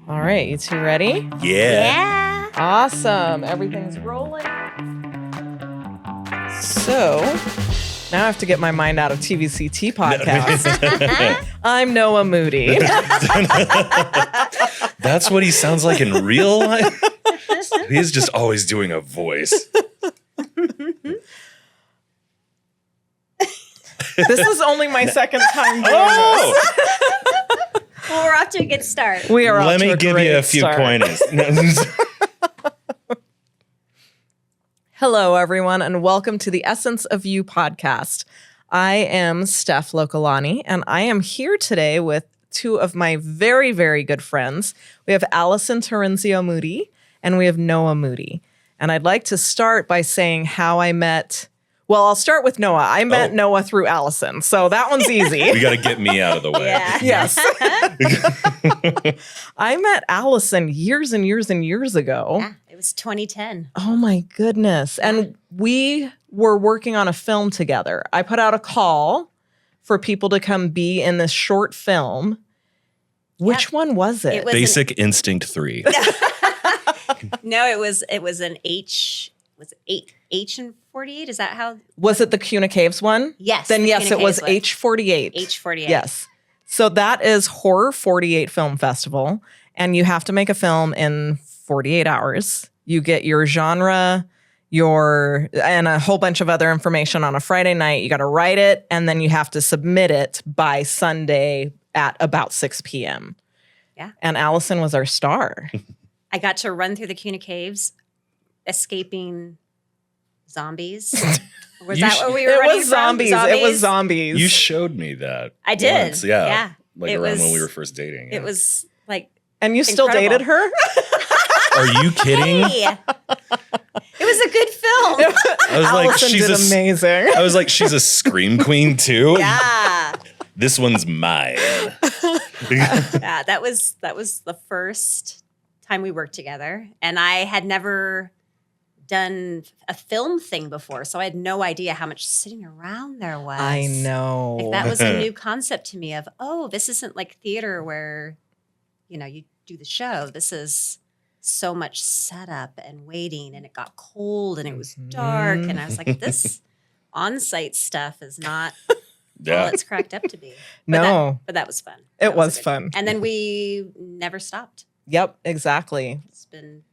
All right, you two ready? Yeah. Awesome. Everything's rolling. So now I have to get my mind out of TVCT podcast. I'm Noah Moody. That's what he sounds like in real life. He's just always doing a voice. This is only my second time doing this. Well, we're off to a good start. We are. Let me give you a few pointers. Hello, everyone, and welcome to the Essence of You podcast. I am Steph Lokelani, and I am here today with two of my very, very good friends. We have Allison Terenzio-Moody, and we have Noah Moody. And I'd like to start by saying how I met. Well, I'll start with Noah. I met Noah through Allison, so that one's easy. You got to get me out of the way. Yeah. Yes. I met Allison years and years and years ago. Yeah, it was 2010. Oh my goodness. And we were working on a film together. I put out a call for people to come be in this short film. Which one was it? Basic Instinct 3. No, it was an H. Was it H and 48? Is that how? Was it the Cuna Caves one? Yes. Then the yes, Cuna it was Caves H48. H48. Yes. So that is Horror 48 Film Festival. And you have to make a film in 48 hours. You get your genre, and a whole bunch of other information on a Friday night. You got to write it, and then you have to submit it by Sunday at about 6 p.m. Yeah. And Allison was our star. I got to run through the Cuna Caves, escaping zombies. Was that what we were running from? Zombies. It was zombies. You showed me that. I did. Once. Yeah. Yeah. Like It around was- when we were first dating. It was like, And you still Incredible. dated her? Are you kidding? hey, it was a good film. I was like, Allison she's did amazing. I was like, she's a scream queen too. Yeah. This one's mine. Yeah, that was the first time we worked together, and I had never done a film thing before, so I had no idea how much sitting around there was. I know. Like, that was a new concept to me of, this isn't like theater where, you do the show. This is so much setup and waiting, and it got cold and it was dark, and I was like, this on-site stuff is not all it's cracked up to be. No. But that was fun. It That was a good fun. time. And then we never stopped. Yep, exactly. It's been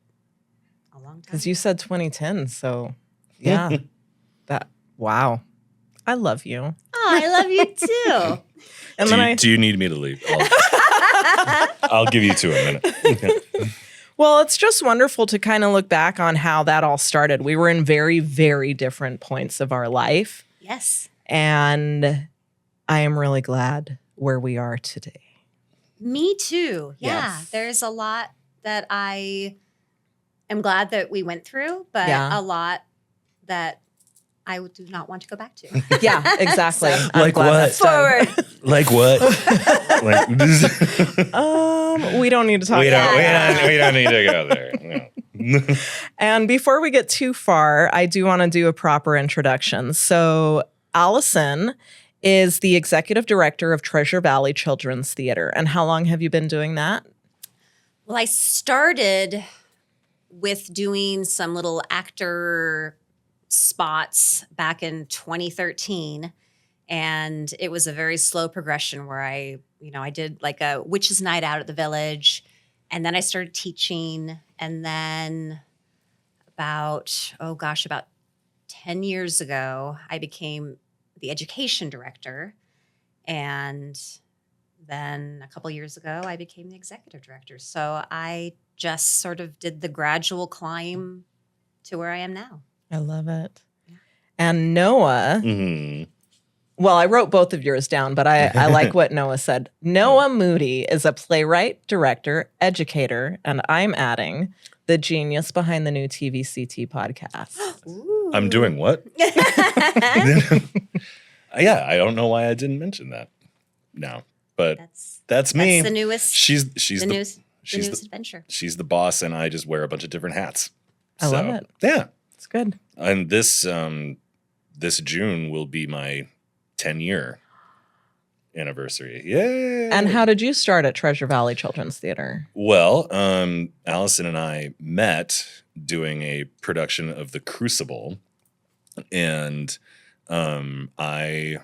a long time. Because you said 2010, so yeah. Wow. I love you. Oh, I love you too. And do, then you, do you need me to leave? I'll give you 2 a minute. Well, it's just wonderful to kind of look back on how that all started. We were in very, very different points of our life. Yes. And I am really glad where we are today. Me too. Yeah. Yes. There's a lot that I am glad that we went through, but Yeah. a lot that I do not want to go back to. Yeah, exactly. So- I'm Like glad what? that's done. Forward. Like what? Like, We don't need to talk we about that. don't need to go there. No. And before we get too far, I do want to do a proper introduction. So Allison is the executive director of Treasure Valley Children's Theater. And how long have you been doing that? Well, I started with doing some little actor spots back in 2013. And it was a very slow progression where I did like a witches' night out at the village. And then I started teaching. And then about 10 years ago, I became the education director. And then a couple years ago, I became the executive director. So I just sort of did the gradual climb to where I am now. I love it. And Noah, Mhm. well, I wrote both of yours down, but I like what Noah said. Noah Moody is a playwright, director, educator, and I'm adding the genius behind the new TVCT podcast. I'm doing what? Yeah, I don't know why I didn't mention that. No, but that's me. That's the newest. She's the newest she's the, adventure. she's the boss, and I just wear a bunch of different hats. I love it. Yeah, It's good. and this June will be my 10-year anniversary. Yay! And how did you start at Treasure Valley Children's Theater? Well, Allison and I met doing a production of The Crucible, and I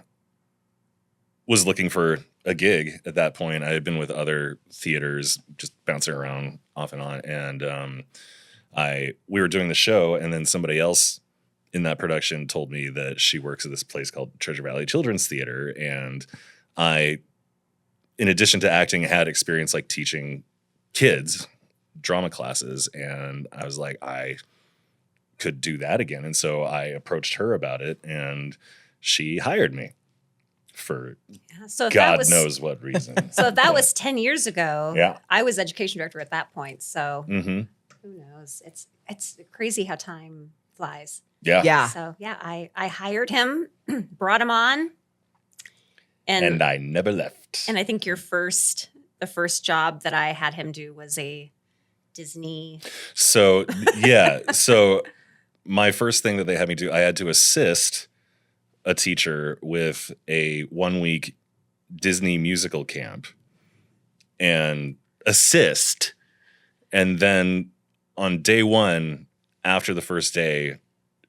was looking for a gig at that point. I had been with other theaters, just bouncing around off and on, and we were doing the show, and then somebody else in that production told me that she works at this place called Treasure Valley Children's Theater, and I, in addition to acting, had experience like teaching kids drama classes, and I was like, I could do that again. And so I approached her about it, and she hired me for So if God that was, knows what reason. So if that was 10 years ago, Yeah. I was education director at that point. So Mm-hmm. who knows? It's crazy how time flies. Yeah. Yeah. So yeah, I hired him, brought him on, And I never left. And I think the first job that I had him do was a Disney. So, yeah. So my first thing that they had me do, I had to assist a teacher with a 1-week Disney musical camp and assist. And then on day 1, after the first day,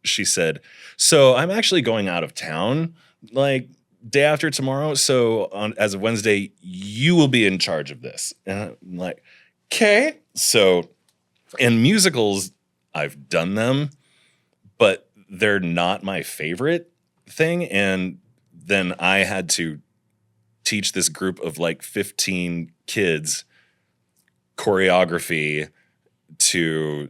she said, so I'm actually going out of town, like day after tomorrow. So as of Wednesday, you will be in charge of this. And I'm like, okay. So, and musicals, I've done them, but they're not my favorite thing. And then I had to teach this group of like 15 kids choreography to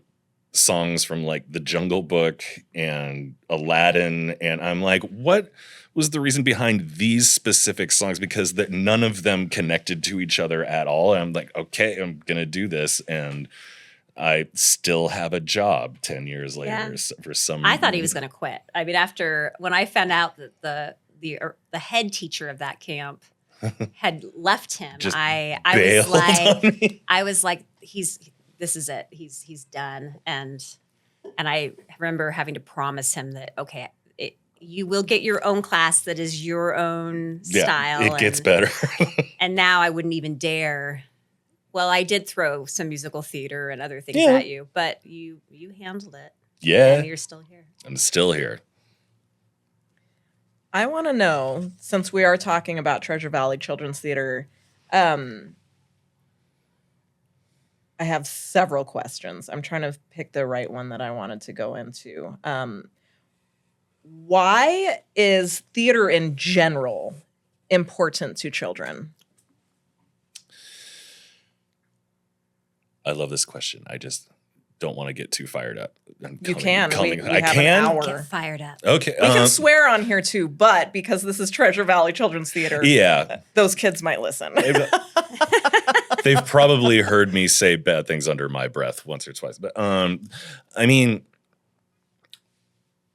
songs from like The Jungle Book and Aladdin. And I'm like, what was the reason behind these specific songs? Because none of them connected to each other at all. And I'm like, okay, I'm going to do this. And I still have a job 10 years later for some I thought he was going to quit. I mean, when I found out that the head teacher of that camp had left him, Just I was like, this is it. He's done. And I remember having to promise him that, okay, you will get your own class that is your own style. It gets better. And now I wouldn't even dare. Well, I did throw some musical theater and other things at you, but you handled it. Yeah. And you're still here. I'm still here. I want to know, since we are talking about Treasure Valley Children's Theater, I have several questions. I'm trying to pick the right one that I wanted to go into. Why is theater in general important to children? I love this question. I just don't want to get too fired up. You can. We I have can. an hour. Get fired up. Okay. We can swear on here too, but because this is Treasure Valley Children's Theater, Yeah. those kids might listen. They've probably heard me say bad things under my breath once or twice. But I mean,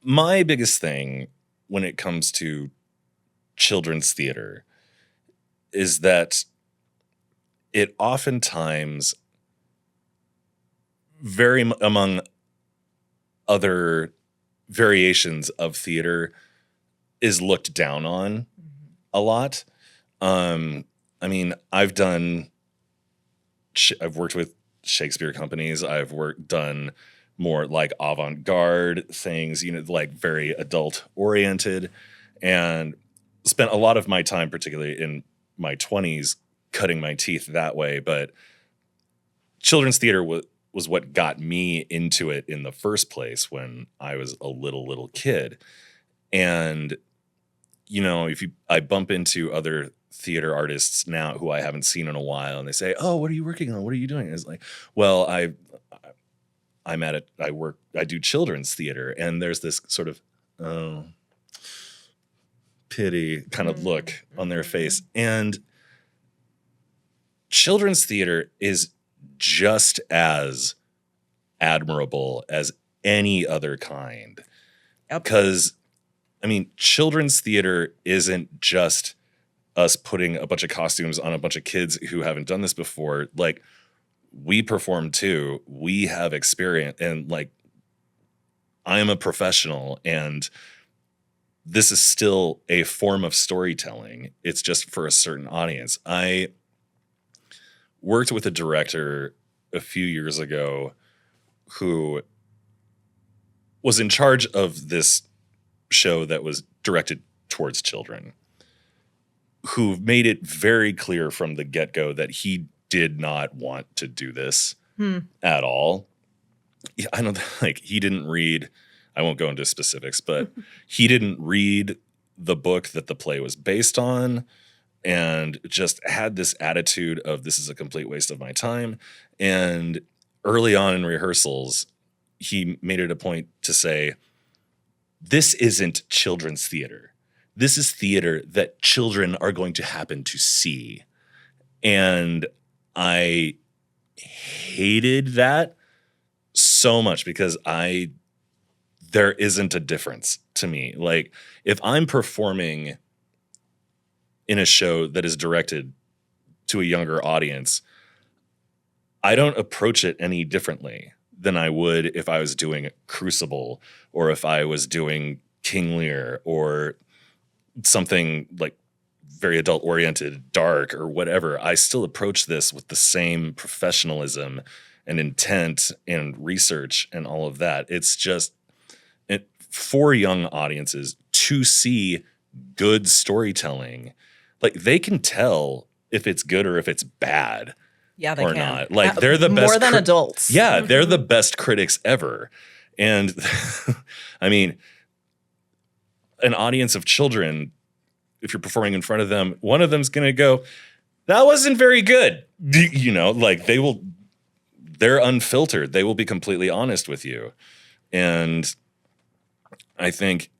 my biggest thing when it comes to children's theater is that it oftentimes among other variations of theater is looked down on a lot. I mean, I've worked with Shakespeare companies. I've done more like avant-garde things, like very adult oriented, and spent a lot of my time, particularly in my 20s, cutting my teeth that way. But children's theater was what got me into it in the first place when I was a little kid. And, I bump into other theater artists now who I haven't seen in a while, and they say, oh, what are you working on? What are you doing? And it's like, well, I'm at it. I do children's theater. And there's this sort of, pity kind of look on their face. And children's theater is just as admirable as any other kind. Because, I mean, children's theater isn't just us putting a bunch of costumes on a bunch of kids who haven't done this before. Like, we perform too. We have experience, and like, I am a professional, and this is still a form of storytelling. It's just for a certain audience. I worked with a director a few years ago who was in charge of this show that was directed towards children, who made it very clear from the get-go that he did not want to do this at all. I don't like he didn't read, I won't go into specifics, but he didn't read the book that the play was based on and just had this attitude of this is a complete waste of my time. And early on in rehearsals, he made it a point to say, this isn't children's theater. This is theater that children are going to happen to see. And I hated that so much because there isn't a difference to me. Like, if I'm performing in a show that is directed to a younger audience, I don't approach it any differently than I would if I was doing Crucible or if I was doing King Lear or something like very adult oriented, dark or whatever. I still approach this with the same professionalism and intent and research and all of that. It's just for young audiences to see good storytelling. Like, they can tell if it's good or if it's bad. Yeah, they or can. not. Like, they're the best more than adults. Yeah, they're the best critics ever. And I mean, an audience of children, if you're performing in front of them, one of them's going to go, that wasn't very good. You know, like they're unfiltered. They will be completely honest with you. And I think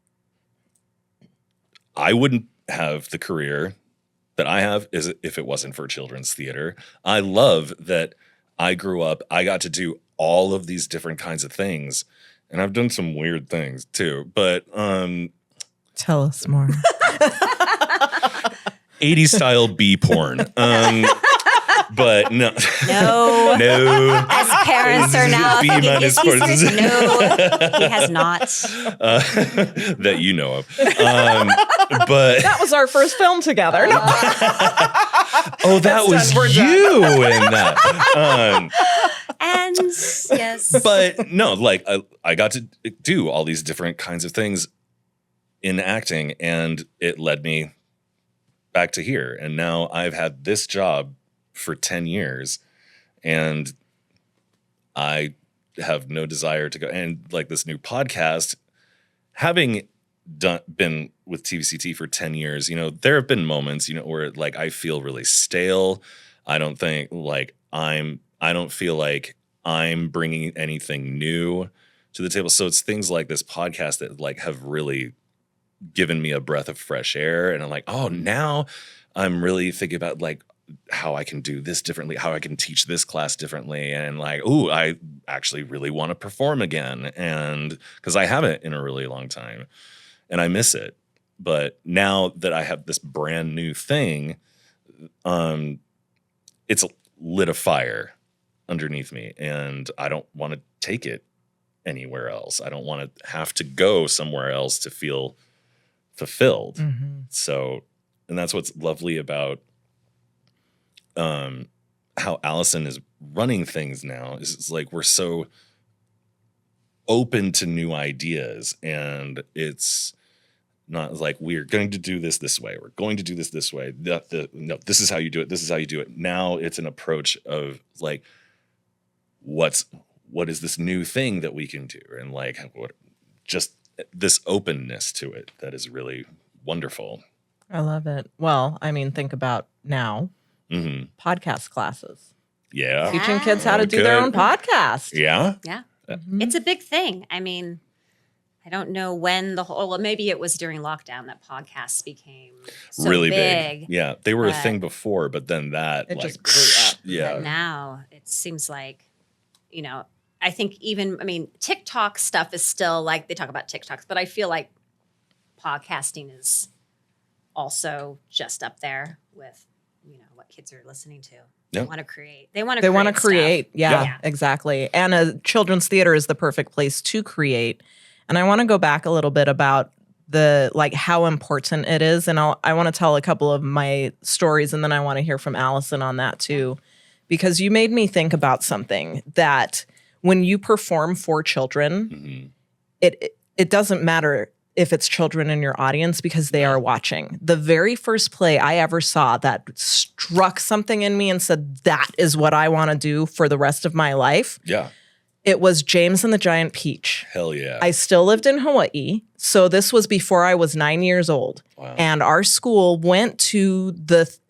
I wouldn't have the career that I have if it wasn't for children's theater. I love that I grew up, I got to do all of these different kinds of things. And I've done some weird things too, but tell us more. 80s style B porn. But no. As parents are now B thinking, minus is he courses. serious? No, he has not. That you know of. But That was our first film together. oh, that was you in that. And yes. But no, like I got to do all these different kinds of things in acting, and it led me back to here. And now I've had this job for 10 years, and I have no desire to go. And like this new podcast, having been with TVCT for 10 years, you know, there have been moments, you know, where like I feel really stale. I don't feel like I'm bringing anything new to the table. So it's things like this podcast that like have really given me a breath of fresh air. And I'm like, oh, now I'm really thinking about like how I can do this differently, how I can teach this class differently. And like, ooh, I actually really want to perform again. And because I haven't in a really long time and I miss it. But now that I have this brand new thing, it's lit a fire underneath me, and I don't want to take it anywhere else. I don't want to have to go somewhere else to feel fulfilled. Mm-hmm. So, and that's what's lovely about how Allison is running things now. Is it's like we're so open to new ideas, and it's not like we're going to do this way. We're going to do this way. No, this is how you do it. This is how you do it. Now it's an approach of like, what is this new thing that we can do? And like, just this openness to it that is really wonderful. I love it. Well, I mean, think about now. Mm-hmm. Podcast classes. Yeah. Teaching kids how to do their own podcast. Yeah. Yeah. Mm-hmm. It's a big thing. I mean, I don't know when well, maybe it was during lockdown that podcasts became so really big. Yeah. They were a thing before, but then that it like, just blew up. Yeah. But now it seems like, you know, I think TikTok stuff is still like, they talk about TikToks, but I feel like podcasting is also just up there with, you know, what kids are listening to. They want to create. They want to create. Yeah, exactly. And a children's theater is the perfect place to create. And I want to go back a little bit about like how important it is. And I want to tell a couple of my stories, and then I want to hear from Allison on that too, because you made me think about something that when you perform for children, it doesn't matter if it's children in your audience because they are watching. The very first play I ever saw that struck something in me and said, that is what I want to do for the rest of my life. Yeah. It was James and the Giant Peach. Hell yeah. I still lived in Hawaii. So this was before I was 9 years old. Wow. And our school went to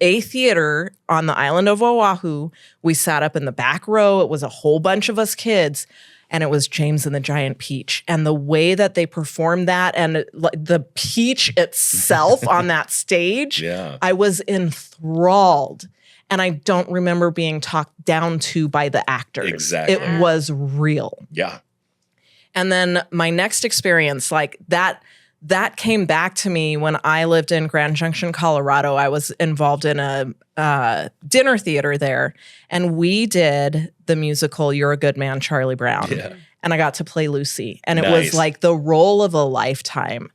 a theater on the island of Oahu. We sat up in the back row. It was a whole bunch of us kids. And it was James and the Giant Peach. And the way that they performed that and the peach itself on that stage, I was enthralled. And I don't remember being talked down to by the actors. Exactly. It was real. Yeah. And then my next experience, like that came back to me when I lived in Grand Junction, Colorado. I was involved in a dinner theater there. And we did the musical You're a Good Man, Charlie Brown. Yeah. And I got to play Lucy. And it was like the role of a lifetime.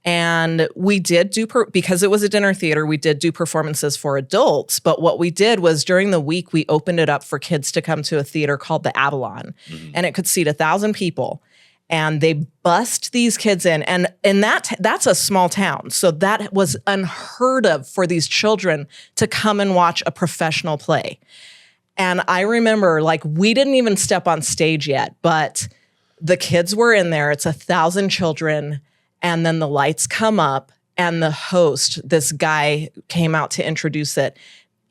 And we did do, because it was a dinner theater, we did do performances for adults. But what we did was during the week, we opened it up for kids to come to a theater called the Avalon. And it could seat 1,000 people. And they bust these kids in. And that's a small town. So that was unheard of for these children to come and watch a professional play. And I remember, like, we didn't even step on stage yet, but the kids were in there. It's 1,000 children. And then the lights come up and the host, this guy, came out to introduce it.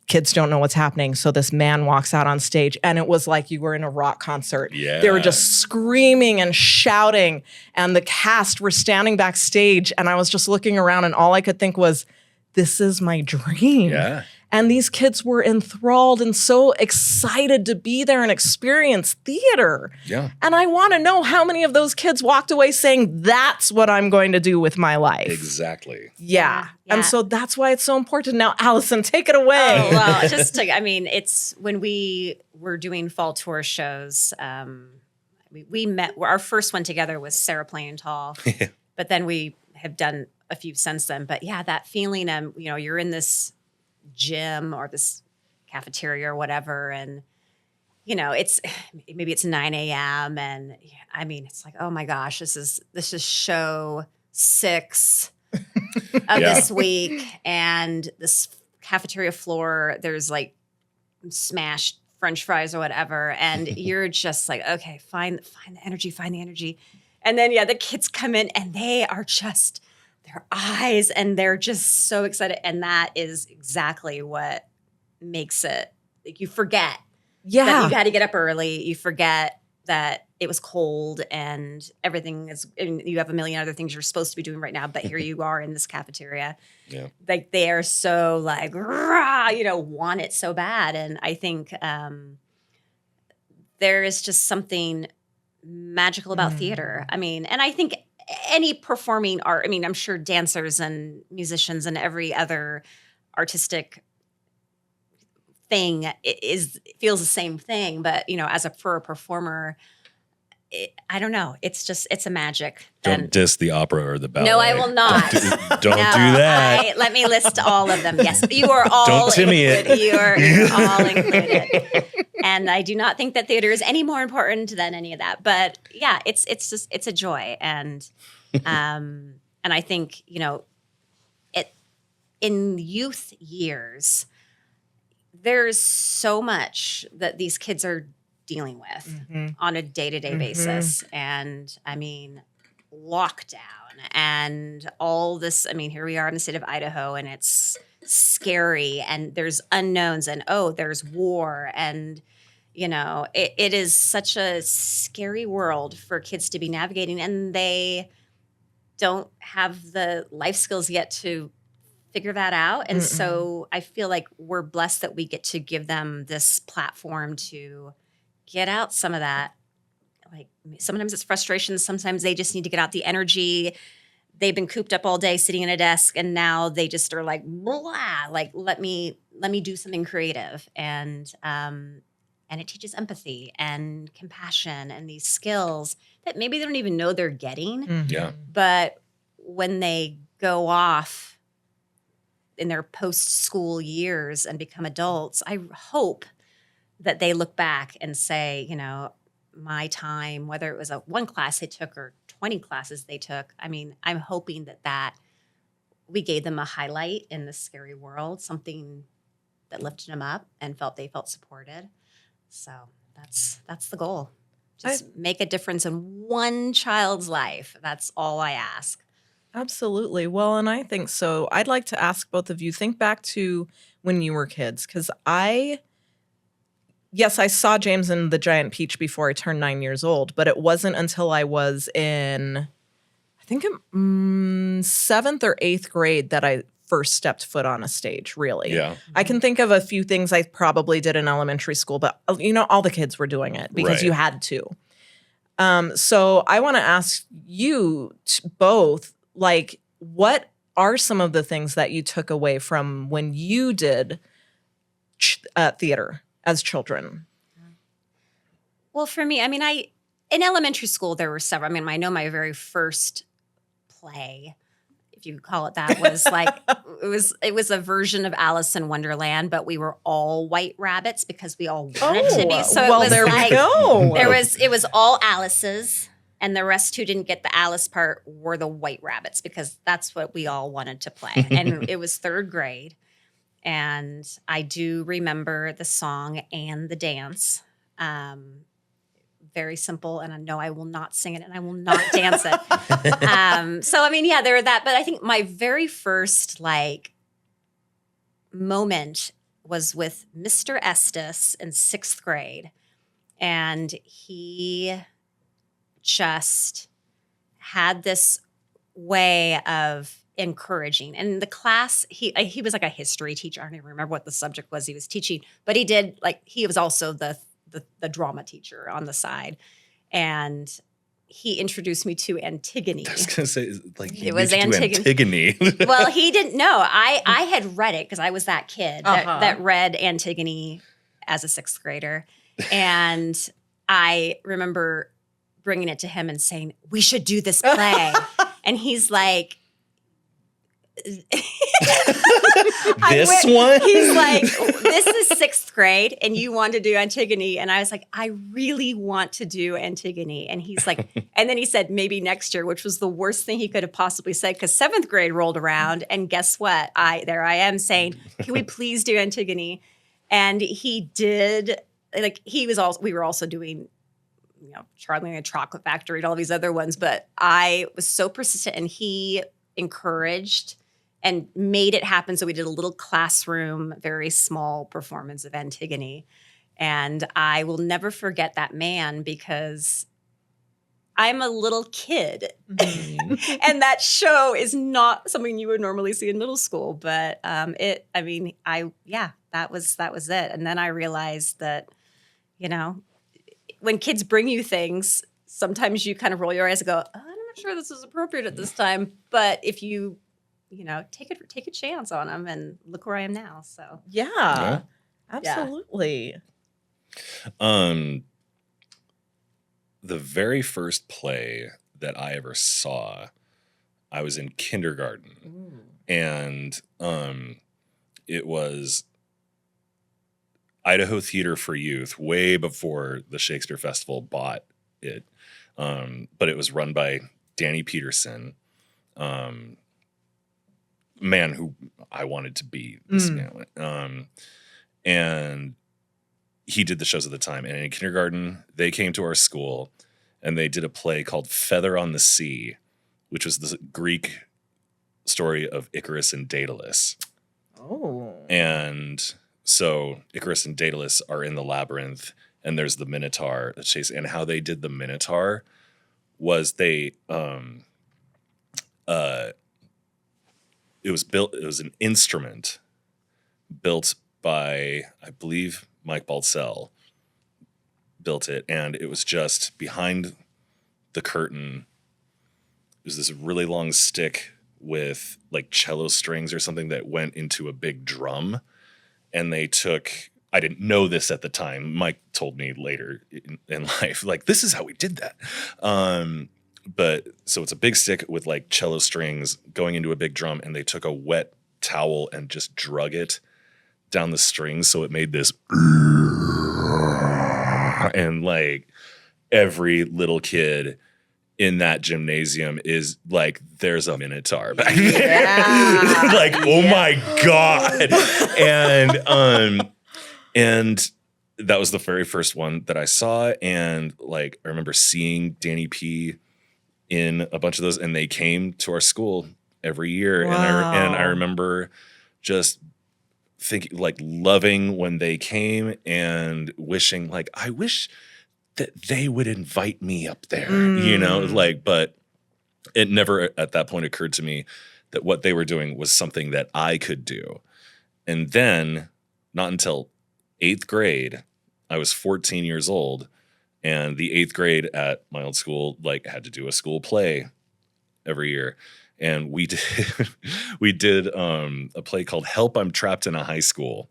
Kids don't know what's happening. So this man walks out on stage and it was like you were in a rock concert. Yeah. They were just screaming and shouting and the cast were standing backstage and I was just looking around and all I could think was, this is my dream. Yeah. And these kids were enthralled and so excited to be there and experience theater. Yeah. And I want to know how many of those kids walked away saying, that's what I'm going to do with my life. Exactly. Yeah. And so that's why it's so important. Now, Allison, take it away. Oh, well, it's when we were doing fall tour shows, we met, our first one together was Sarah Plain and Tall, but then we have done a few since then. But yeah, that feeling, you're in this gym or this cafeteria or whatever, and it's maybe it's 9 a.m. and it's like, oh my gosh, this is show 6 of this week, and this cafeteria floor, there's like smashed French fries or whatever, and you're just like, okay, find the energy, and then the kids come in and they are just, their eyes, and they're just so excited. And that is exactly what makes it, like, you forget that you got to get up early. You forget that it was cold and everything is, and you have a million other things you're supposed to be doing right now, but here you are in this cafeteria. Yeah. Like, they are so like, rah, want it so bad. And I think there is just something magical about theater. And I think any performing art, I'm sure dancers and musicians and every other artistic thing feels the same thing. But, for a performer, I don't know. It's a magic. Don't diss the opera or the ballet. No, I will not. Don't do that. Let me list all of them. Yes, you are all Don't Timmy included. You're all included. And I do not think that theater is any more important than any of that. But yeah, it's a joy. And I think, in youth years, there's so much that these kids are dealing with on a day-to-day basis. And lockdown and all this, here we are in the state of Idaho and it's scary and there's unknowns and there's war and it is such a scary world for kids to be navigating, and they don't have the life skills yet to figure that out. And so I feel like we're blessed that we get to give them this platform to get out some of that. Like, sometimes it's frustration. Sometimes they just need to get out the energy. They've been cooped up all day sitting in a desk, and now they just are like, blah, like, let me do something creative. And it teaches empathy and compassion and these skills that maybe they don't even know they're getting. Yeah. But when they go off in their post-school years and become adults, I hope that they look back and say, my time, whether it was a one class they took or 20 classes they took, I mean, I'm hoping that we gave them a highlight in this scary world, something that lifted them up and they felt supported. So that's the goal. Just make a difference in one child's life. That's all I ask. Absolutely. Well, and I think so. I'd like to ask both of you, think back to when you were kids, because yes, I saw James and the Giant Peach before I turned 9 years old, but it wasn't until I was in, I think, 7th or 8th grade that I first stepped foot on a stage, really. Yeah. I can think of a few things I probably did in elementary school, but all the kids were doing it because Right. you had to. So I want to ask you both, like, what are some of the things that you took away from when you did theater as children? Well, for me, I mean, in elementary school, there were several. I mean, I know my very first play, if you could call it that, was like, it was a version of Alice in Wonderland, but we were all white rabbits because we all wanted to be. So well, it was there like, we go. it was all Alice's, and the rest who didn't get the Alice part were the white rabbits because that's what we all wanted to play. And it was 3rd grade. And I do remember the song and the dance. Very simple, and I know I will not sing it and I will not dance it. So, I mean, yeah, there were that. But I think my very first, moment was with Mr. Estes in 6th grade. And he just had this way of encouraging. And in the class, he was like a history teacher. I don't even remember what the subject was he was teaching, but he was also the drama teacher on the side. And he introduced me to Antigone. I was going to say, it was Antigone. Well, he didn't know. I had read it because I was that kid that read Antigone as a 6th grader. And I remember bringing it to him and saying, we should do this play. And he's like, This one? He's like, this is 6th grade and you want to do Antigone. And I was like, I really want to do Antigone. And he's like, and then he said, maybe next year, which was the worst thing he could have possibly said because 7th grade rolled around. And guess what? There I am saying, can we please do Antigone? And he did, we were also doing, Charlie and the Chocolate Factory and all these other ones. But I was so persistent and he encouraged and made it happen. So we did a little classroom, very small performance of Antigone. And I will never forget that man because I'm a little kid. Mm-hmm. And that show is not something you would normally see in middle school. But that was it. And then I realized that, when kids bring you things, sometimes you kind of roll your eyes and go, oh, I'm not sure this is appropriate at this time. But if you take a chance on them and look where I am now. So yeah. Absolutely. The very first play that I ever saw, I was in kindergarten. Ooh. And it was Idaho Theater for Youth, way before the Shakespeare Festival bought it. But it was run by Danny Peterson. Man who I wanted to be this man. And he did the shows at the time. And in kindergarten, they came to our school and they did a play called Feather on the Sea, which was the Greek story of Icarus and Daedalus. Oh. And so Icarus and Daedalus are in the labyrinth and there's the Minotaur that chase. And how they did the Minotaur was it was an instrument built by, I believe, Mike Baltzell built it. And it was just behind the curtain. It was this really long stick with like cello strings or something that went into a big drum. And they took, I didn't know this at the time. Mike told me later in life, like, this is how we did that. but so it's a big stick with like cello strings going into a big drum, and they took a wet towel and just drug it down the strings, so it made this, and like every little kid in that gymnasium is like, there's a minotaur back there. Like, oh my God. And that was the very first one that I saw. And like, I remember seeing Danny P in a bunch of those, and they came to our school every year. Wow. And I remember just thinking, like, loving when they came and wishing, like, I wish that they would invite me up there, you know, like, but it never at that point occurred to me that what they were doing was something that I could do. And then not until 8th grade, I was 14 years old, and the 8th grade at my old school, like, had to do a school play every year. And we did a play called Help, I'm Trapped in a High School,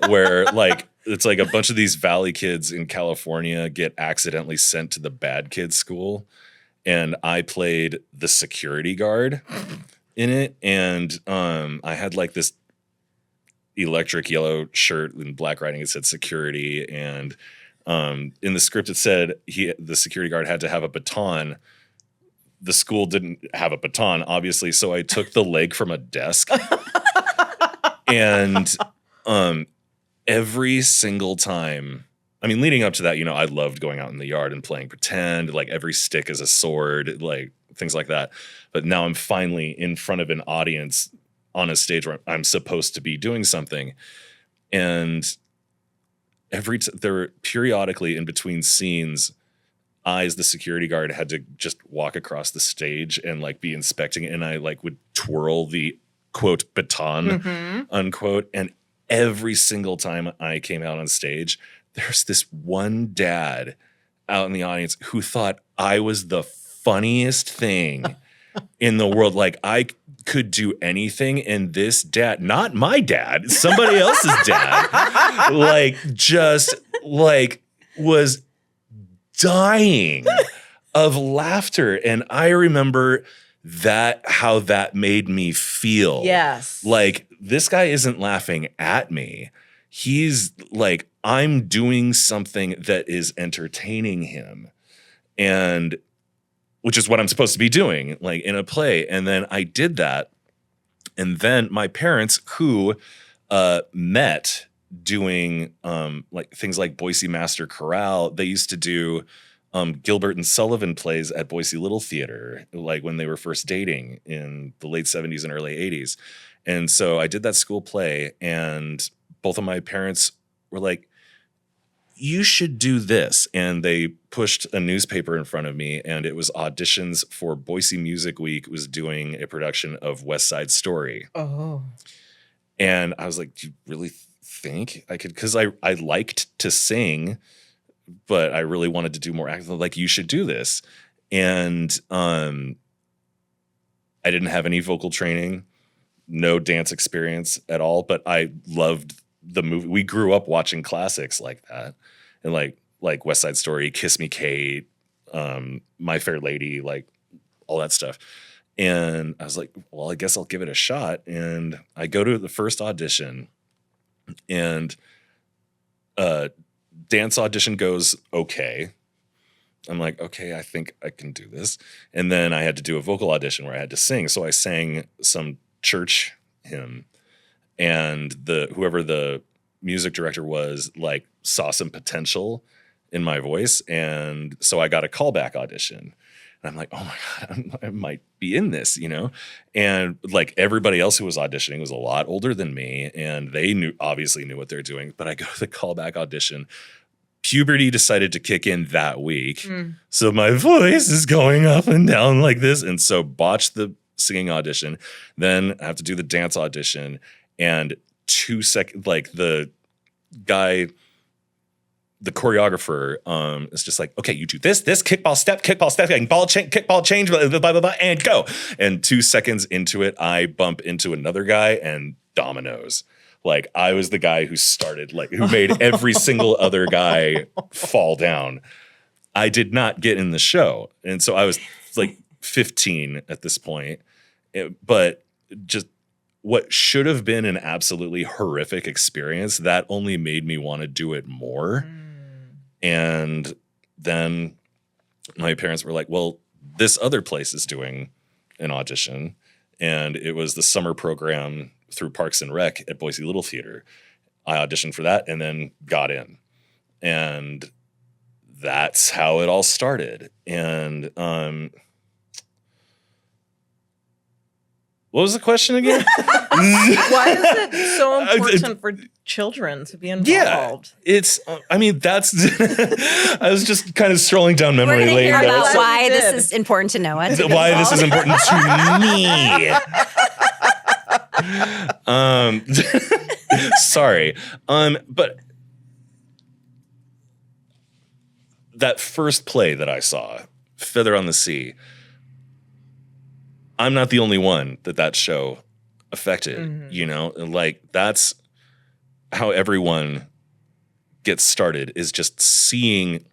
where like, it's like a bunch of these valley kids in California get accidentally sent to the bad kids school. And I played the security guard in it. And I had like this electric yellow shirt and black writing. It said security. And in the script, it said the security guard had to have a baton. The school didn't have a baton, obviously. So I took the leg from a desk. And every single time, I mean, leading up to that, you know, I loved going out in the yard and playing pretend, like every stick is a sword, like things like that. But now I'm finally in front of an audience on a stage where I'm supposed to be doing something. And there were periodically in between scenes, I, as the security guard, had to just walk across the stage and like be inspecting it. And I like would twirl the quote baton, unquote. And every single time I came out on stage, there's this one dad out in the audience who thought I was the funniest thing in the world. Like, I could do anything, and this dad, not my dad, somebody else's dad, like, just like was dying of laughter. And I remember how that made me feel. Yes. Like, this guy isn't laughing at me. He's like, I'm doing something that is entertaining him, and which is what I'm supposed to be doing, like in a play. And then I did that. And then my parents, who met doing like things like Boise Master Chorale, they used to do Gilbert and Sullivan plays at Boise Little Theater, like when they were first dating in the late 70s and early 80s. And so I did that school play, and both of my parents were like, you should do this. And they pushed a newspaper in front of me, and it was auditions for Boise Music Week was doing a production of West Side Story. Oh. And I was like, do you really think I could? Because I liked to sing, but I really wanted to do more acting. Like, you should do this. And I didn't have any vocal training, no dance experience at all, but I loved the movie. We grew up watching classics like that, and like West Side Story, Kiss Me Kate, My Fair Lady, like all that stuff. And I was like, well, I guess I'll give it a shot. And I go to the first audition, and dance audition goes okay. I'm like, okay, I think I can do this. And then I had to do a vocal audition where I had to sing. So I sang some church hymn, and whoever the music director was, like, saw some potential in my voice. And so I got a callback audition. And I'm like, oh my God, I might be in this, you know? And like everybody else who was auditioning was a lot older than me, and they obviously knew what they're doing. But I go to the callback audition. Puberty decided to kick in that week. So my voice is going up and down like this. And so botched the singing audition. Then I have to do the dance audition. And 2 seconds, like the guy, the choreographer, is just like, okay, you do this, kickball step, and kickball change, blah, blah, blah, blah, and go. And 2 seconds into it, I bump into another guy and dominoes. Like, I was the guy who started, like, who made every single other guy fall down. I did not get in the show. And so I was like 15 at this point. But just what should have been an absolutely horrific experience, that only made me want to do it more. And then my parents were like, well, this other place is doing an audition. And it was the summer program through Parks and Rec at Boise Little Theater. I auditioned for that and then got in. And that's how it all started. And what was the question again? Why is it so important for children to be involved? Yeah, it's, I mean, that's, I was just kind of strolling down memory We're going to lane. hear but about it's- why this is important to Noah. to why get this is involved. important to me. Sorry. But that first play that I saw, Feather on the Sea, I'm not the only one that show affected, you know? Like, that's how everyone gets started, is just seeing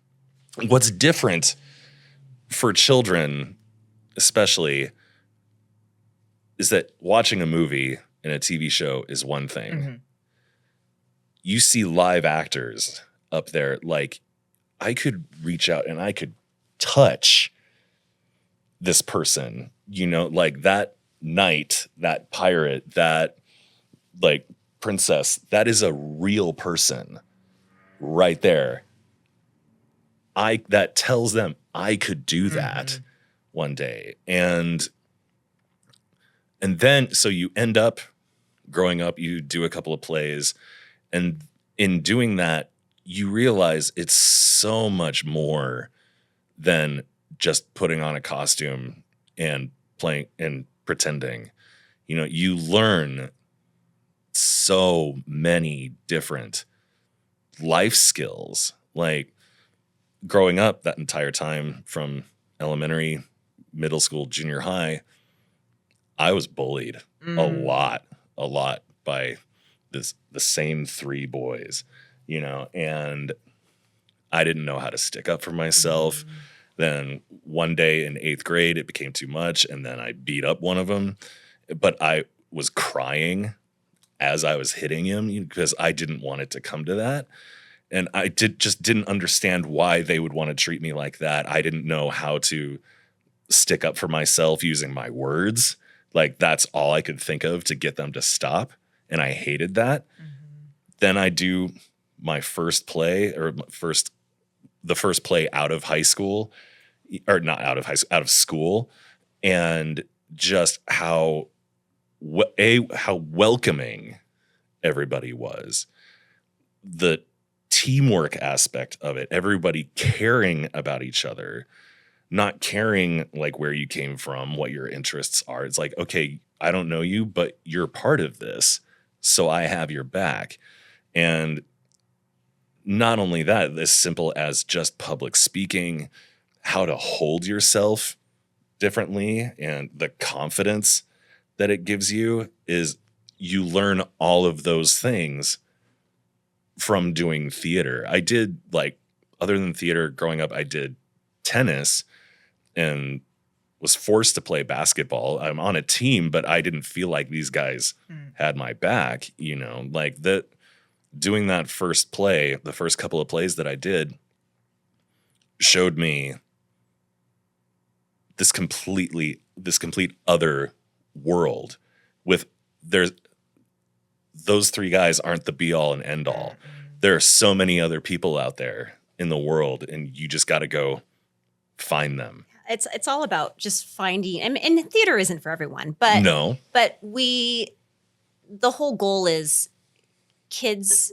what's different for children, especially, is that watching a movie and a TV show is one thing. You see live actors up there, like, I could reach out and I could touch this person, you know, like that knight, that pirate, that like princess, that is a real person right there. That tells them I could do that one day. And then, so you end up growing up, you do a couple of plays, and in doing that, you realize it's so much more than just putting on a costume and playing and pretending. You know, you learn so many different life skills. Like, growing up that entire time from elementary, middle school, junior high, I was bullied a lot by the same three boys, you know, and I didn't know how to stick up for myself. Then one day in 8th grade, it became too much, and then I beat up one of them. But I was crying as I was hitting him because I didn't want it to come to that. And I just didn't understand why they would want to treat me like that. I didn't know how to stick up for myself using my words. Like, that's all I could think of to get them to stop. And I hated that. Then I do my first play, or the first play out of high school, or not out of high school, out of school. And just how welcoming everybody was. The teamwork aspect of it, everybody caring about each other, not caring like where you came from, what your interests are. It's like, okay, I don't know you, but you're part of this, so I have your back. And not only that, as simple as just public speaking, how to hold yourself differently, and the confidence that it gives you, is you learn all of those things from doing theater. I did, like, other than theater growing up, I did tennis and was forced to play basketball. I'm on a team, but I didn't feel like these guys had my back, you know, like that. Doing that first play, the first couple of plays that I did, showed me this complete other world. With those three guys aren't the be all and end all. There are so many other people out there in the world, and you just got to go find them. It's all about just finding, and theater isn't for everyone, but No, but the whole goal is kids,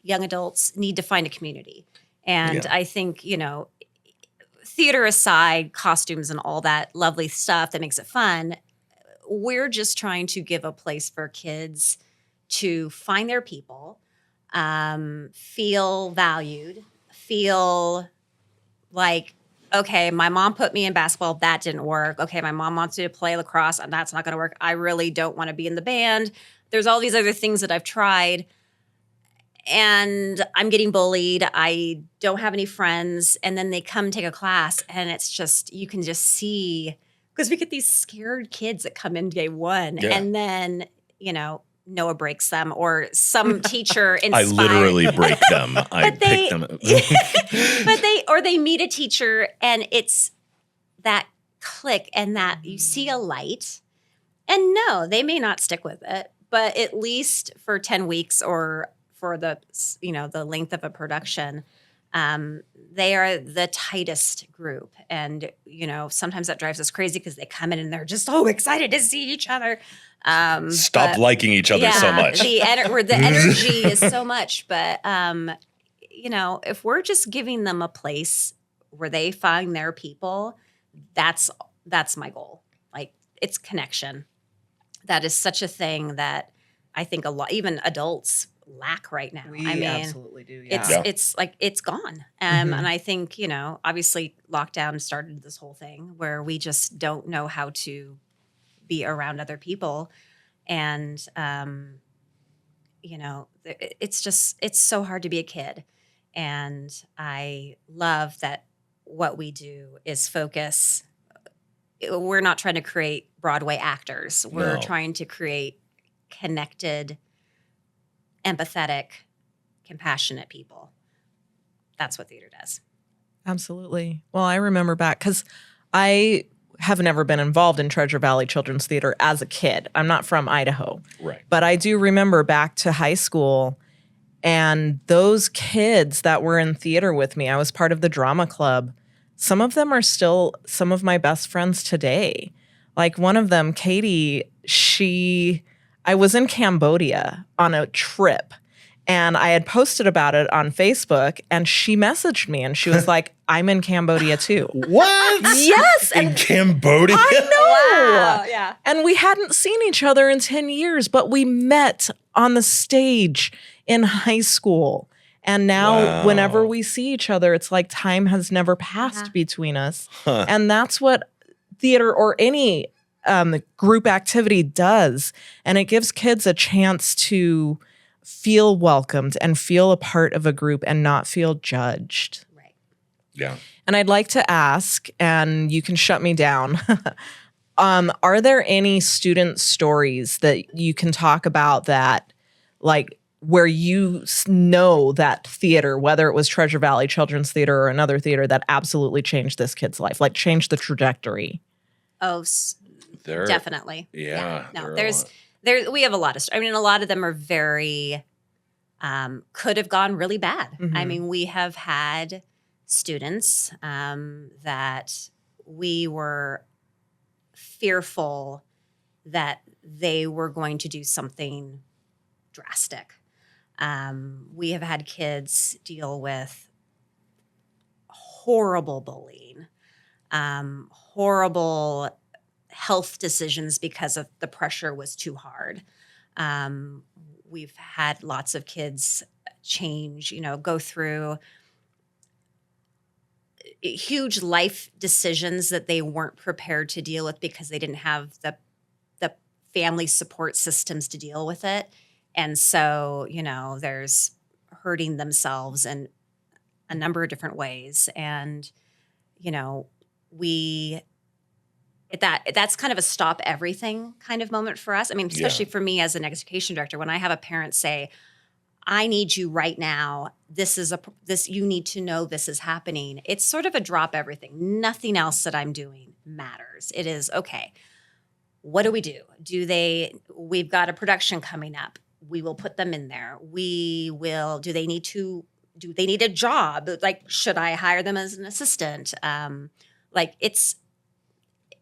young adults need to find a community. And Yeah. I think, you know, theater aside, costumes and all that lovely stuff that makes it fun, we're just trying to give a place for kids to find their people, feel valued, feel like, okay, my mom put me in basketball, that didn't work. Okay, my mom wants me to play lacrosse, and that's not going to work. I really don't want to be in the band. There's all these other things that I've tried. and I'm getting bullied. I don't have any friends. And then they come take a class, and it's just, you can just see, because we get these scared kids that come in day one, Yeah. and then, Noah breaks them, or some teacher I inspired. literally break them. I pick them up. But they meet a teacher, and it's that click, and that you see a light, and no, they may not stick with it, but at least for 10 weeks or for the length of a production, they are the tightest group. And, sometimes that drives us crazy because they come in and they're just so excited to see each other. Stop liking each other so much. The energy is so much. But, if we're just giving them a place where they find their people, that's my goal. Like, it's connection. That is such a thing that I think a lot, even adults, lack right now. We absolutely do. Yeah. It's like, it's gone. And I think, obviously lockdown started this whole thing where we just don't know how to be around other people. And, it's so hard to be a kid. And I love that what we do is focus. We're not trying to create Broadway actors. We're trying to create connected, empathetic, compassionate people. That's what theater does. Absolutely. Well, I remember back because I have never been involved in Treasure Valley Children's Theater as a kid. I'm not from Idaho. Right. But I do remember back to high school and those kids that were in theater with me. I was part of the drama club. Some of them are still some of my best friends today. Like one of them, Katie, I was in Cambodia on a trip and I had posted about it on Facebook and she messaged me and she was like, I'm in Cambodia too. What? Yes. In Cambodia? I know. Wow. Yeah. And we hadn't seen each other in 10 years, but we met on the stage in high school. And now whenever we see each other, it's like time has never passed between us. Huh. And that's what theater or any group activity does. And it gives kids a chance to feel welcomed and feel a part of a group and not feel judged. Right. Yeah. And I'd like to ask, and you can shut me down, are there any student stories that you can talk about that, like, where you know that theater, whether it was Treasure Valley Children's Theater or another theater, that absolutely changed this kid's life, like changed the trajectory? Oh, definitely. Yeah. No, we have a lot of, a lot of them are very, could have gone really bad. Mm-hmm. I mean, we have had students that we were fearful that they were going to do something drastic. We have had kids deal with horrible bullying, horrible health decisions because of the pressure was too hard. We've had lots of kids change, go through huge life decisions that they weren't prepared to deal with because they didn't have the family support systems to deal with it. And so, there's hurting themselves in a number of different ways. And, that's kind of a stop everything kind of moment for us. I mean, especially for me as an education director, when I have a parent say, I need you right now. You need to know this is happening. It's sort of a drop everything. Nothing else that I'm doing matters. It is, okay, what do we do? We've got a production coming up. We will put them in there. Do they need a job? Like, should I hire them as an assistant?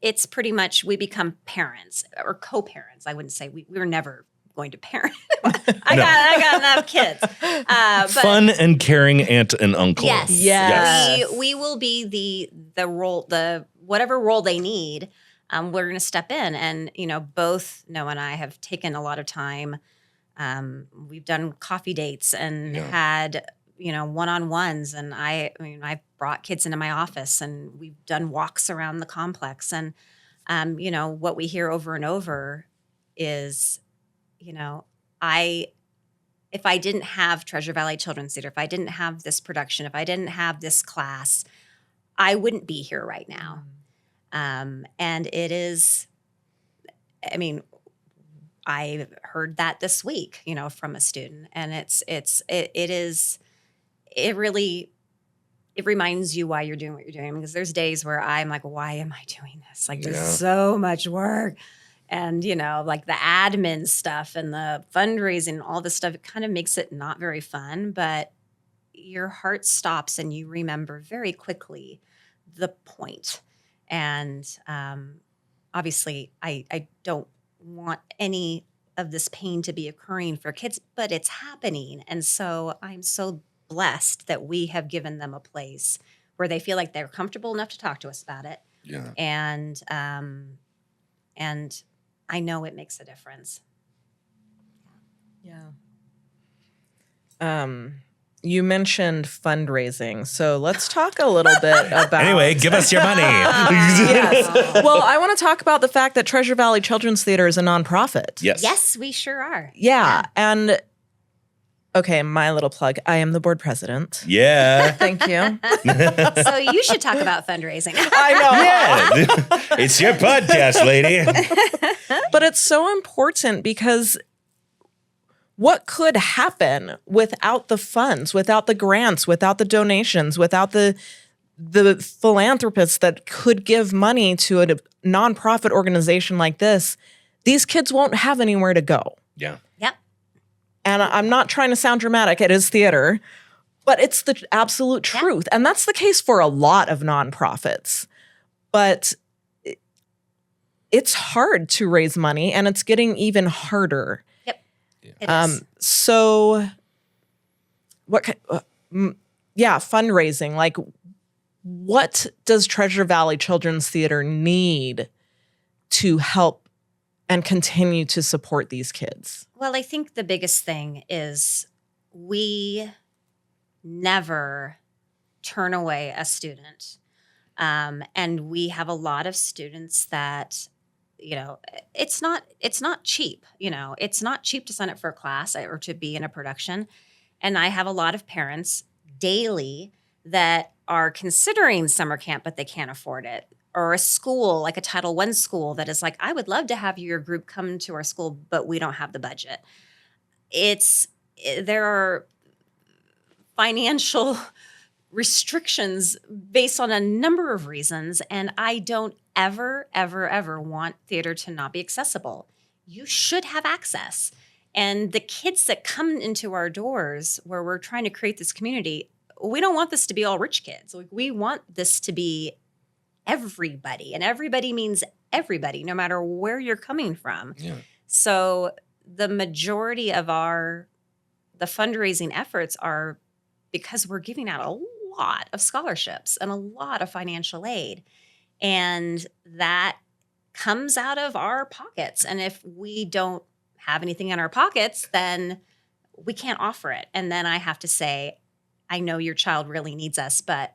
It's pretty much, we become parents or co-parents. I wouldn't say we were never going to parent. I got enough kids. But fun and caring aunt and uncle. Yes. We will be the role, whatever role they need. We're going to step in, and both Noah and I have taken a lot of time. We've done coffee dates and had one-on-ones, and I brought kids into my office, and we've done walks around the complex. And what we hear over and over is, if I didn't have Treasure Valley Children's Theater, if I didn't have this production, if I didn't have this class, I wouldn't be here right now. And it is, I mean, I heard that this week, from a student, and it reminds you why you're doing what you're doing, because there's days where I'm like, why am I doing this? Like, there's so much work, and like the admin stuff and the fundraising, all this stuff, it kind of makes it not very fun, but your heart stops and you remember very quickly the point. And obviously I don't want any of this pain to be occurring for kids, but it's happening. And so I'm so blessed that we have given them a place where they feel like they're comfortable enough to talk to us about it. Yeah. And I know it makes a difference. Yeah. You mentioned fundraising, so let's talk a little bit about. Anyway, give us your money. Yes. Well, I want to talk about the fact that Treasure Valley Children's Theater is a nonprofit. Yes. Yes, we sure are. Yeah. And okay, my little plug. I am the board president. Yeah. Thank you. So you should talk about fundraising. I know. Yeah. It's your podcast, lady. But it's so important because what could happen without the funds, without the grants, without the donations, without the philanthropists that could give money to a nonprofit organization like this? These kids won't have anywhere to go. Yeah. Yep. And I'm not trying to sound dramatic. It is theater, but it's the absolute truth. And that's the case for a lot of nonprofits. But it's hard to raise money, and it's getting even harder. It is. So fundraising, like what does Treasure Valley Children's Theater need to help and continue to support these kids? Well, I think the biggest thing is we never turn away a student. And we have a lot of students that, it's not cheap. It's not cheap to sign up for a class or to be in a production. And I have a lot of parents daily that are considering summer camp, but they can't afford it. Or a school, like a Title I school, that is like, I would love to have your group come to our school, but we don't have the budget. There are financial restrictions based on a number of reasons, and I don't ever, ever, ever want theater to not be accessible. You should have access. And the kids that come into our doors where we're trying to create this community, we don't want this to be all rich kids. Like, we want this to be everybody, and everybody means everybody, no matter where you're coming from. Yeah. So the majority of the fundraising efforts are because we're giving out a lot of scholarships and a lot of financial aid. And that comes out of our pockets. And if we don't have anything in our pockets, then we can't offer it. And then I have to say, I know your child really needs us, but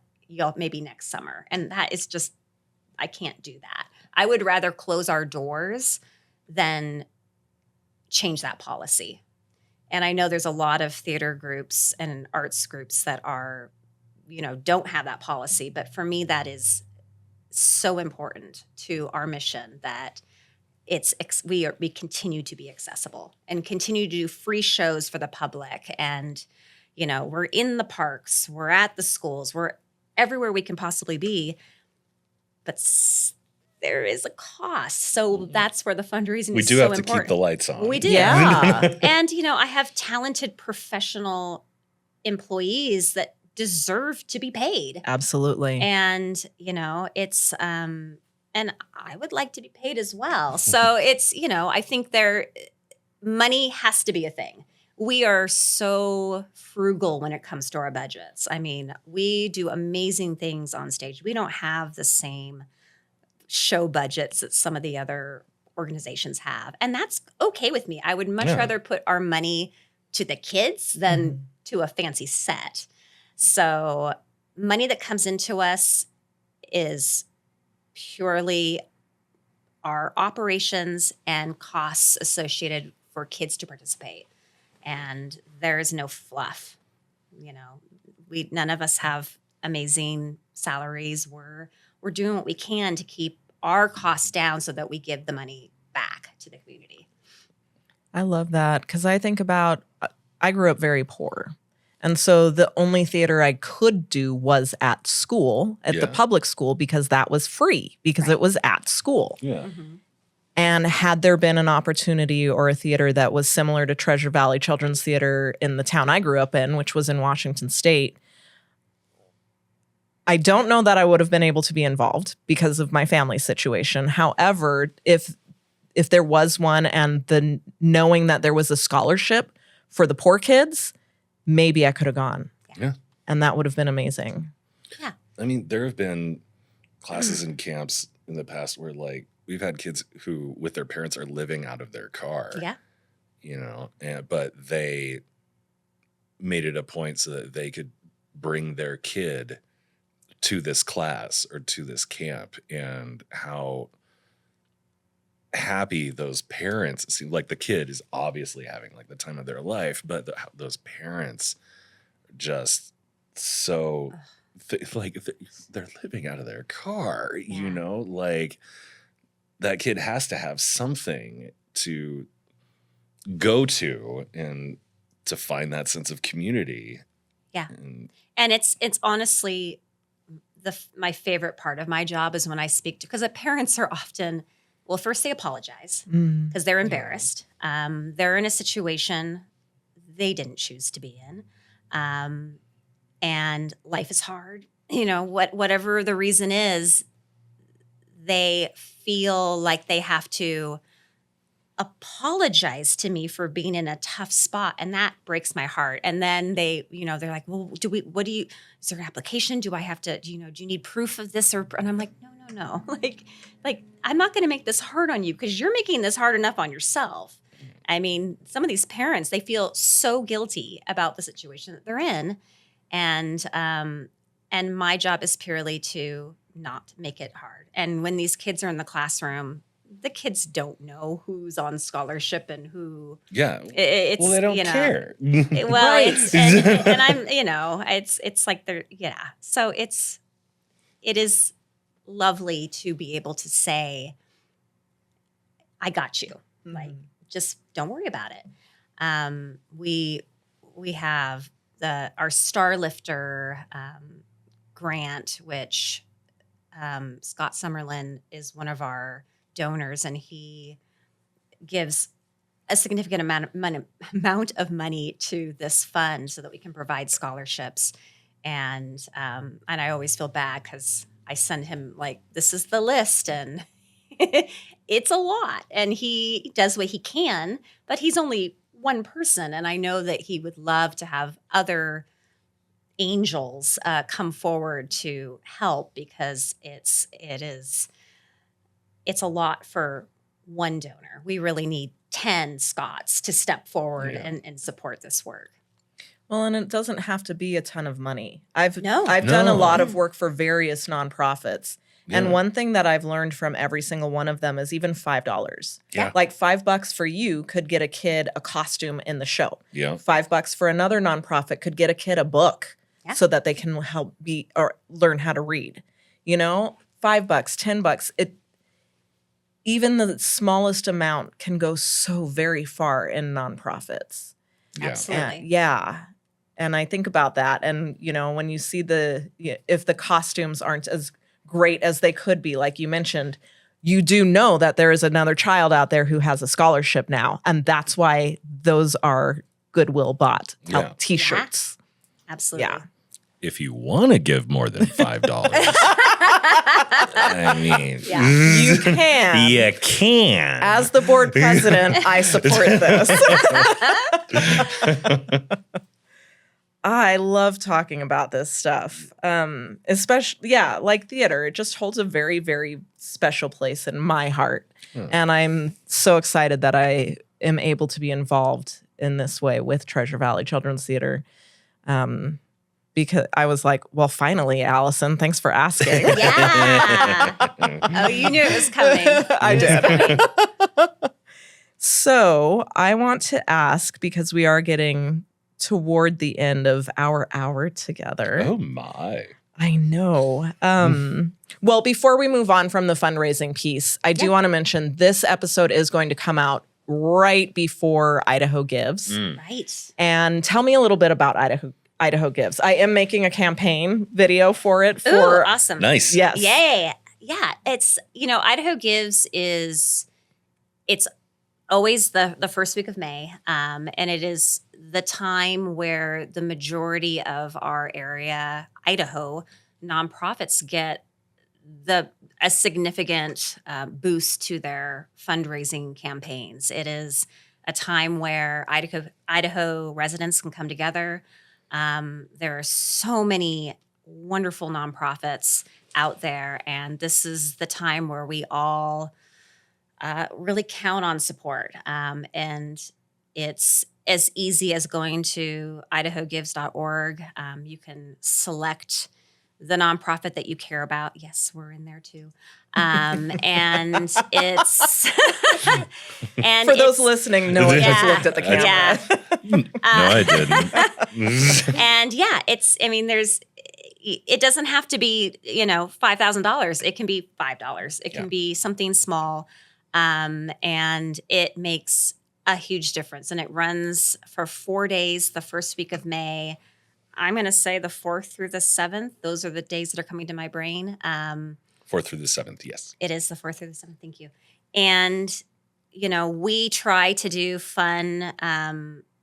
maybe next summer. And that is just, I can't do that. I would rather close our doors than change that policy. And I know there's a lot of theater groups and arts groups that are, don't have that policy. But for me, that is so important to our mission that we continue to be accessible and continue to do free shows for the public. And, we're in the parks, we're at the schools, we're everywhere we can possibly be. But there is a cost. So that's where the fundraising is so important. We do have to keep the lights on. We do. Yeah. And, I have talented professional employees that deserve to be paid. Absolutely. And, it's, and I would like to be paid as well. So it's, I think money has to be a thing. We are so frugal when it comes to our budgets. I mean, we do amazing things on stage. We don't have the same show budgets that some of the other organizations have. And that's okay with me. I would much rather put our money to the kids than to a fancy set. So money that comes into us is purely our operations and costs associated for kids to participate. and there is no fluff. None of us have amazing salaries. We're doing what we can to keep our costs down so that we give the money back to the community. I love that because I think about, I grew up very poor. And so the only theater I could do was at school, at the public school, because that was free, because it was at school. Yeah. Mm-hmm. And had there been an opportunity or a theater that was similar to Treasure Valley Children's Theater in the town I grew up in, which was in Washington State, I don't know that I would have been able to be involved because of my family situation. However, if there was one and the knowing that there was a scholarship for the poor kids, maybe I could have gone. Yeah. And that would have been amazing. Yeah. I mean, there have been classes and camps in the past where like we've had kids who with their parents are living out of their car. Yeah. But they made it a point so that they could bring their kid to this class or to this camp, and how happy those parents seem. Like the kid is obviously having like the time of their life, but those parents just so they're living out of their car, like that kid has to have something to go to and to find that sense of community. Yeah. And it's honestly my favorite part of my job is when I speak to, because the parents are often, well, first they apologize because they're embarrassed. They're in a situation they didn't choose to be in. And life is hard. Whatever the reason is, they feel like they have to apologize to me for being in a tough spot. And that breaks my heart. And then they're like, well, is there an application? Do I have to, do you need proof of this? And I'm like, no. Like, I'm not going to make this hard on you because you're making this hard enough on yourself. I mean, some of these parents, they feel so guilty about the situation that they're in. And my job is purely to not make it hard. And when these kids are in the classroom, the kids don't know who's on scholarship and who. Yeah. It's, well, they don't care. Well, Right. and I'm, it's like they're, So it is lovely to be able to say, I got you. Like, just don't worry about it. We have our Star Lifter grant, which Scott Summerlin is one of our donors, and he gives a significant amount of money to this fund so that we can provide scholarships. And I always feel bad because I send him like, this is the list, and it's a lot. And he does what he can, but he's only one person. And I know that he would love to have other angels come forward to help, because it's a lot for one donor. We really need 10 Scots to step forward and support this work. Well, and it doesn't have to be a ton of money. I've done No. a lot of work for various nonprofits. Yeah. And one thing that I've learned from every single one of them is even $5. Yeah. Like $5 for you could get a kid a costume in the show. Yeah. $5 for another nonprofit could get a kid a book so that they can help or learn how to read. $5, $10. Even the smallest amount can go so very far in nonprofits. Yeah. Absolutely. And I think about that. And, when you see if the costumes aren't as great as they could be, like you mentioned, you do know that there is another child out there who has a scholarship now. And that's why those are Goodwill bought T-shirts. Yeah. Absolutely. Yeah. If you want to give more than $5, I mean, You can. You can. As the board president, I support this. I love talking about this stuff. Especially, like theater. It just holds a very, very special place in my heart. And I'm so excited that I am able to be involved in this way with Treasure Valley Children's Theater. Because I was like, well, finally, Allison, thanks for asking. Yeah. Oh, you knew it was coming. I did. So I want to ask, because we are getting toward the end of our hour together. Oh my. I know. Well, before we move on from the fundraising piece, I do want to mention this episode is going to come out right before Idaho Gives. Right. And tell me a little bit about Idaho Gives. I am making a campaign video for it. Ooh, awesome. Nice. Yes. Yay. Yeah. It's, Idaho Gives it's always the first week of May. And it is the time where the majority of our area, Idaho, nonprofits get a significant boost to their fundraising campaigns. It is a time where Idaho residents can come together. There are so many wonderful nonprofits out there, and this is the time where we all really count on support. And it's as easy as going to idahogives.org. You can select the nonprofit that you care about. Yes, we're in there too. And it's and for those listening, Noah just looked at the camera. Yeah. No, I didn't. And yeah, it doesn't have to be, $5,000. It can be $5. It can be something small. And it makes a huge difference. And it runs for 4 days, the first week of May. I'm going to say the 4th through the 7th. Those are the days that are coming to my brain. 4th through the 7th, yes. It is the 4th through the 7th. Thank you. And, we try to do fun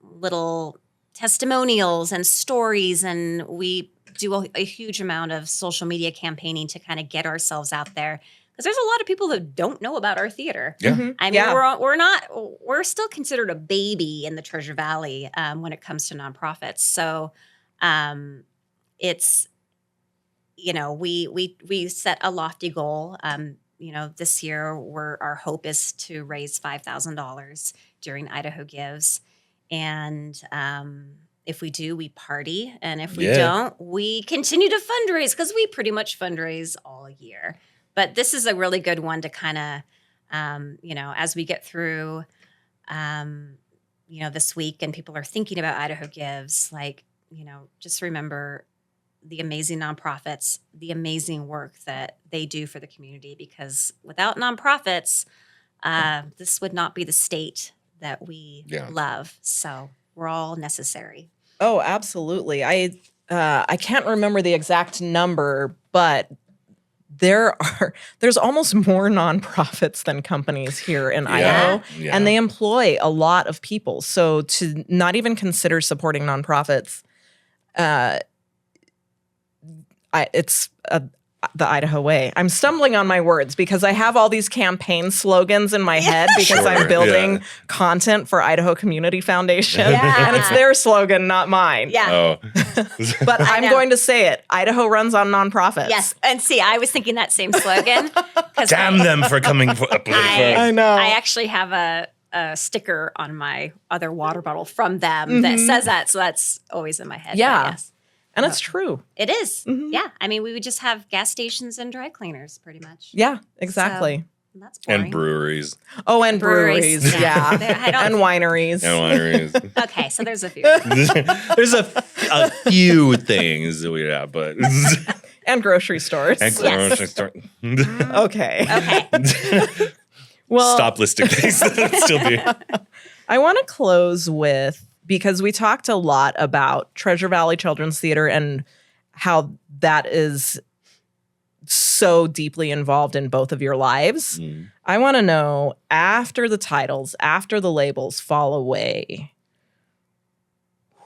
little testimonials and stories, and we do a huge amount of social media campaigning to kind of get ourselves out there. Because there's a lot of people that don't know about our theater. Yeah. Mm-hmm. I mean, we're still considered a baby in the Treasure Valley when it comes to nonprofits. So it's, we set a lofty goal. This year our hope is to raise $5,000 during Idaho Gives. And if we do, we party. And if we don't, we continue to fundraise, because we pretty much fundraise all year. But this is a really good one to kind of, as we get through, this week and people are thinking about Idaho Gives, just remember the amazing nonprofits, the amazing work that they do for the community, because without nonprofits, this would not be the state that we love. So we're all necessary. Oh, absolutely. I can't remember the exact number, but there's almost more nonprofits than companies here in Idaho, and they employ a lot of people. So to not even consider supporting nonprofits, it's the Idaho way. I'm stumbling on my words because I have all these campaign slogans in my head because I'm building content for Idaho Community Foundation, and it's their slogan, not mine. Yeah. Oh. But I'm going to say it. Idaho runs on nonprofits. Yes. And see, I was thinking that same slogan. Damn them for coming. I know. I actually have a sticker on my other water bottle from them that says that. So that's always in my head. Yeah. Yes. And it's true. It is. Mm-hmm. Yeah. I mean, we would just have gas stations and dry cleaners pretty much. Yeah, exactly. So, that's boring. And breweries. Oh, and breweries. Yeah. And wineries. Okay, so there's a few. There's a few things that we have, but. And grocery stores. Grocery store. Okay. Well, stop listing things that still be. I want to close with, because we talked a lot about Treasure Valley Children's Theater and how that is so deeply involved in both of your lives. I want to know, after the titles, after the labels fall away,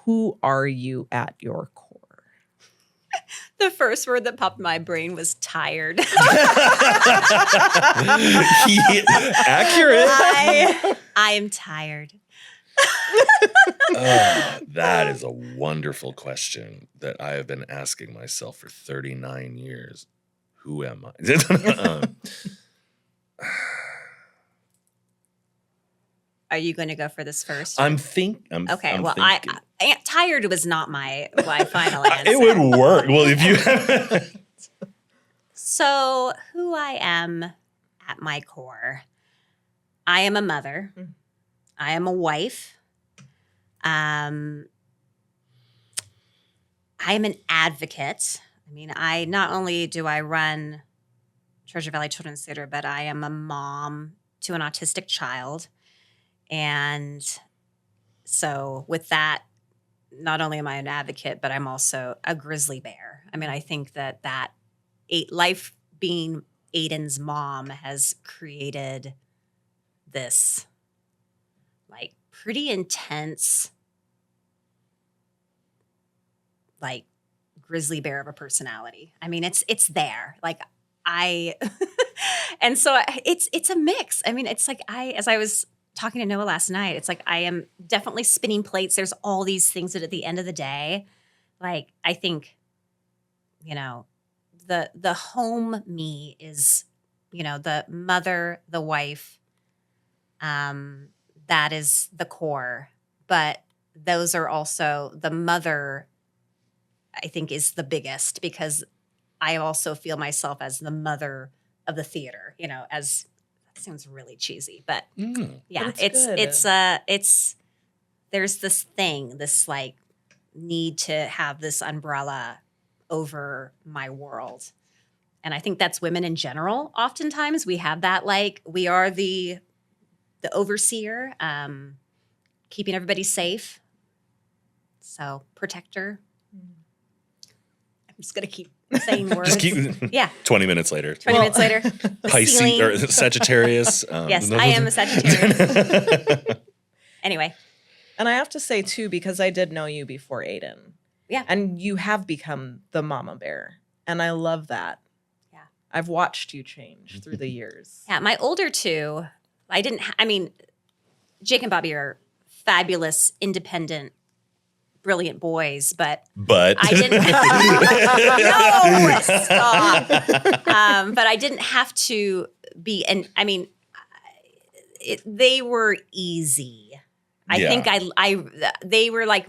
who are you at your core? The first word that popped in my brain was tired. Accurate. I am tired. That is a wonderful question that I have been asking myself for 39 years. Who am I? Are you going to go for this first? I'm thinking. Tired was not my final answer. It would work. Well, if you. So, who I am at my core, I am a mother. I am a wife. I am an advocate. I mean, I not only do I run Treasure Valley Children's Theater, but I am a mom to an autistic child. And so with that, not only am I an advocate, but I'm also a grizzly bear. I mean, I think that life being Aiden's mom has created this like pretty intense, like grizzly bear of a personality. I mean, it's there. Like and so it's a mix. I mean, it's like as I was talking to Noah last night, it's like I am definitely spinning plates. There's all these things that at the end of the day, like I think, the home me is, the mother, the wife, that is the core. But those are also the mother, I think, is the biggest, because I also feel myself as the mother of the theater, as that sounds really cheesy, but yeah, But it's there's this thing, this like need to have this umbrella over my world. And I think that's women in general. Oftentimes we have that, like we are the overseer, keeping everybody safe. So protector. I'm just going to keep saying words. Just keep. Yeah. 20 minutes later. 20 minutes later. Pisces or Sagittarius. Yes, I am a Sagittarius. Anyway. And I have to say, too, because I did know you before Aiden. Yeah. And you have become the mama bear. And I love that. Yeah. I've watched you change through the years. Yeah. My older two, Jake and Bobby are fabulous, independent, brilliant boys, but I didn't. No, stop. But I didn't have to be, and I mean, they were easy. I think they were like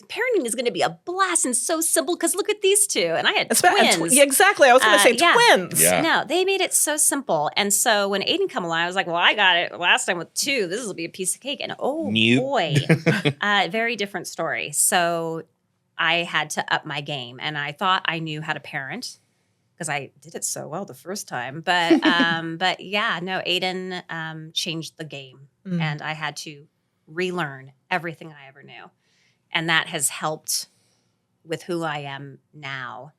parenting is going to be a blast and so simple because look at these two, and I had twins. Exactly, I was going to say twins. Yeah. No, they made it so simple, and so when Aiden come along, I was like, well, I got it last time with two. This will be a piece of cake, and boy, very different story. So I had to up my game, and I thought I knew how to parent because I did it so well the first time. But but yeah, no, Aiden changed the game, and I had to relearn everything I ever knew. And that has helped with who I am now.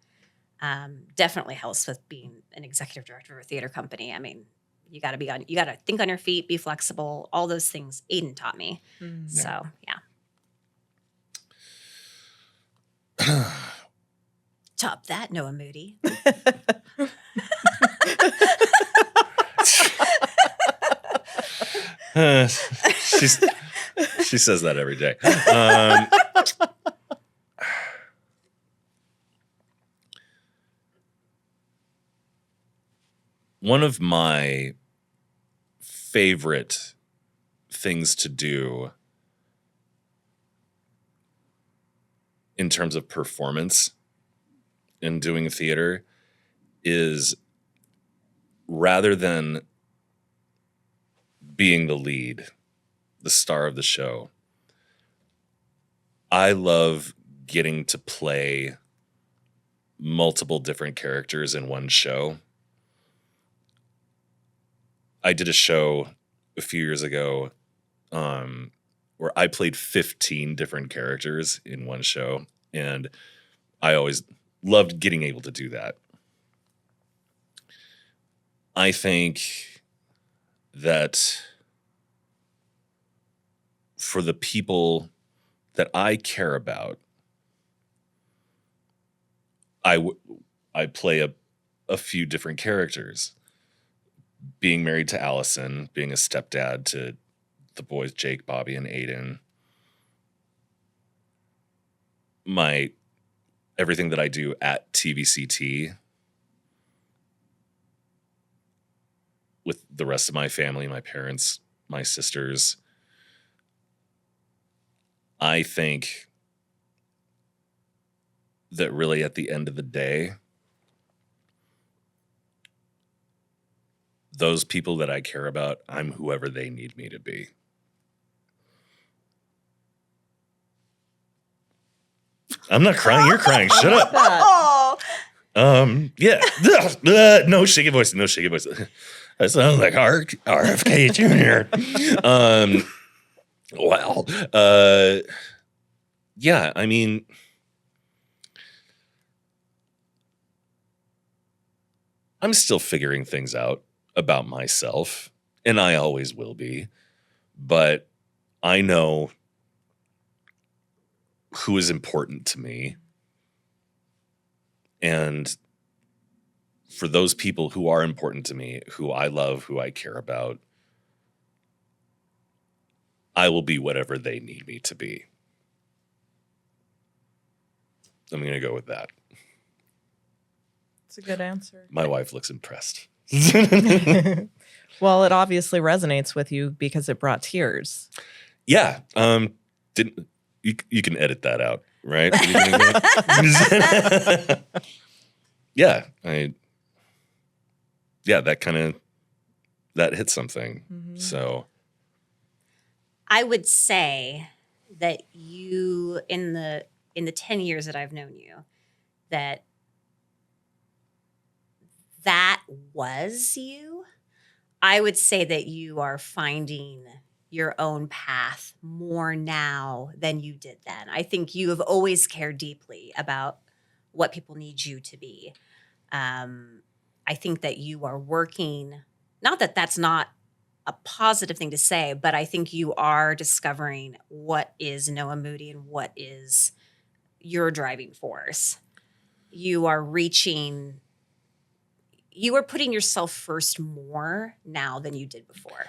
Definitely helps with being an executive director of a theater company. I mean, you got to think on your feet, be flexible, all those things Aiden taught me. So, yeah. Top that, Noah Moody. She says that every day. One of my favorite things to do in terms of performance in doing theater is, rather than being the lead, the star of the show, I love getting to play multiple different characters in one show. I did a show a few years ago where I played 15 different characters in one show, and I always loved getting able to do that. I think that for the people that I care about, I play a few different characters. Being married to Allison, being a stepdad to the boys, Jake, Bobby, and Aiden. Everything that I do at TVCT with the rest of my family, my parents, my sisters. I think that really at the end of the day, those people that I care about, I'm whoever they need me to be. I'm not crying. You're crying. Shut up. Oh, Yeah. No shaky voice. No shaky voice. I sound like RFK Jr. Well, yeah, I mean, I'm still figuring things out about myself, and I always will be, but I know who is important to me. And for those people who are important to me, who I love, who I care about, I will be whatever they need me to be. I'm going to go with that. it's a good answer. My wife looks impressed. Well, it obviously resonates with you because it brought tears. Yeah. Didn't you can edit that out, right? Yeah. That hit something. Mhm. So I would say that you, in the 10 years that I've known you, that was you. I would say that you are finding your own path more now than you did then. I think you have always cared deeply about what people need you to be. I think that you are working, not that that's not a positive thing to say, but I think you are discovering what is Noah Moody and what is your driving force. You are putting yourself first more now than you did before.